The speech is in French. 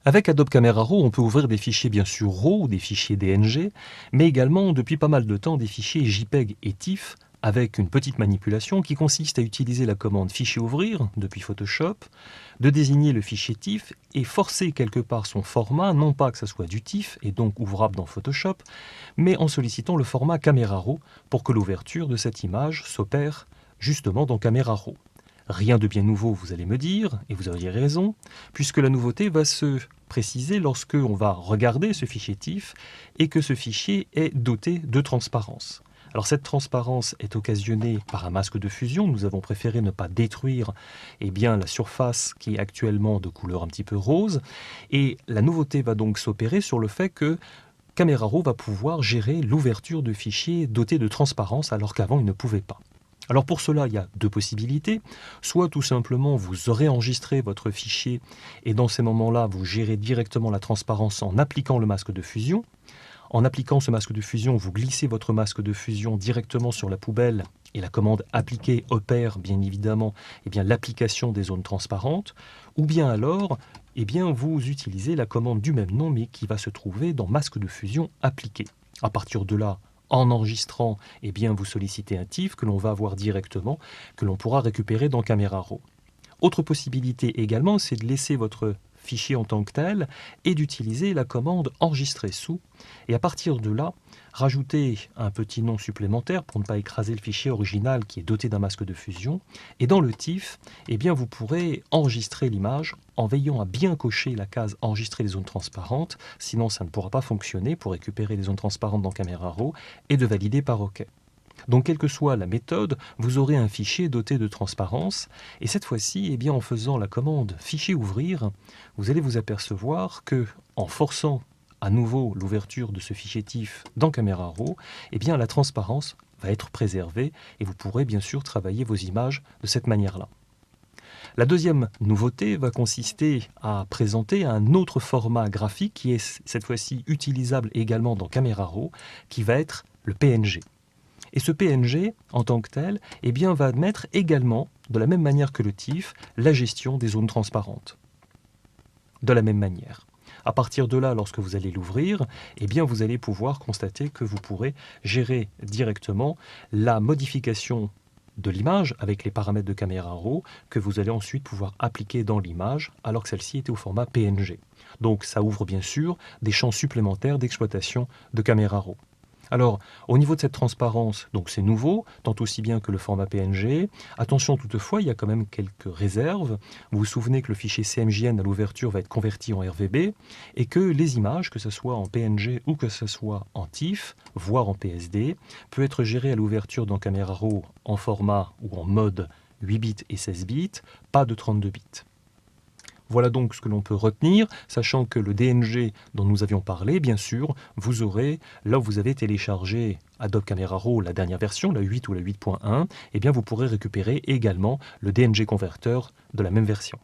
Avec Adobe Camera Raw, on peut ouvrir des fichiers bien sûr RAW ou des fichiers DNG, mais également depuis pas mal de temps des fichiers JPEG et TIFF avec une petite manipulation qui consiste à utiliser la commande fichier ouvrir depuis Photoshop, de désigner le fichier TIFF et forcer quelque part son format, non pas que ce soit du TIFF et donc ouvrable dans Photoshop, mais en sollicitant le format Camera Raw pour que l'ouverture de cette image s'opère justement dans Camera Raw. Rien de bien nouveau, vous allez me dire, et vous auriez raison, puisque la nouveauté va se préciser lorsque on va regarder ce fichier TIFF et que ce fichier est doté de transparence. Alors cette transparence est occasionnée par un masque de fusion. Nous avons préféré ne pas détruire la surface qui est actuellement de couleur un petit peu rose. Et la nouveauté va donc s'opérer sur le fait que Camera Raw va pouvoir gérer l'ouverture de fichiers dotés de transparence alors qu'avant il ne pouvait pas. Alors pour cela, il y a deux possibilités. Soit tout simplement vous réenregistrez votre fichier et dans ces moments-là, vous gérez directement la transparence en appliquant le masque de fusion. En appliquant ce masque de fusion, vous glissez votre masque de fusion directement sur la poubelle et la commande appliquer opère bien évidemment l'application des zones transparentes. Ou bien alors, vous utilisez la commande du même nom mais qui va se trouver dans masque de fusion appliqué. À partir de là, en enregistrant, vous sollicitez un TIFF que l'on va avoir directement, que l'on pourra récupérer dans Camera Raw. Autre possibilité également, c'est de laisser votre fichier en tant que tel et d'utiliser la commande enregistrer sous. Et à partir de là, rajouter un petit nom supplémentaire pour ne pas écraser le fichier original qui est doté d'un masque de fusion. Et dans le TIFF, vous pourrez enregistrer l'image en veillant à bien cocher la case enregistrer les zones transparentes, sinon ça ne pourra pas fonctionner pour récupérer les zones transparentes dans Camera Raw et de valider par OK. Donc, quelle que soit la méthode, vous aurez un fichier doté de transparence. Et cette fois-ci, en faisant la commande fichier ouvrir, vous allez vous apercevoir que, en forçant à nouveau l'ouverture de ce fichier TIFF dans Camera Raw, la transparence va être préservée et vous pourrez bien sûr travailler vos images de cette manière-là. La deuxième nouveauté va consister à présenter un autre format graphique qui est cette fois-ci utilisable également dans Camera Raw, qui va être le PNG. Et ce PNG, en tant que tel, va admettre également, de la même manière que le TIFF, la gestion des zones transparentes. De la même manière. À partir de là, lorsque vous allez l'ouvrir, vous allez pouvoir constater que vous pourrez gérer directement la modification de l'image avec les paramètres de Camera Raw que vous allez ensuite pouvoir appliquer dans l'image alors que celle-ci était au format PNG. Donc ça ouvre bien sûr des champs supplémentaires d'exploitation de Camera Raw. Alors, au niveau de cette transparence, donc c'est nouveau, tant aussi bien que le format PNG. Attention toutefois, il y a quand même quelques réserves. Vous vous souvenez que le fichier CMJN à l'ouverture va être converti en RVB et que les images, que ce soit en PNG ou que ce soit en TIFF, voire en PSD, peut être géré à l'ouverture dans Camera Raw en format ou en mode 8 bits et 16 bits, pas de 32 bits. Voilà donc ce que l'on peut retenir, sachant que le DNG dont nous avions parlé, bien sûr, vous aurez, là où vous avez téléchargé Adobe Camera Raw, la dernière version, la 8 ou la 8.1, vous pourrez récupérer également le DNG converteur de la même version.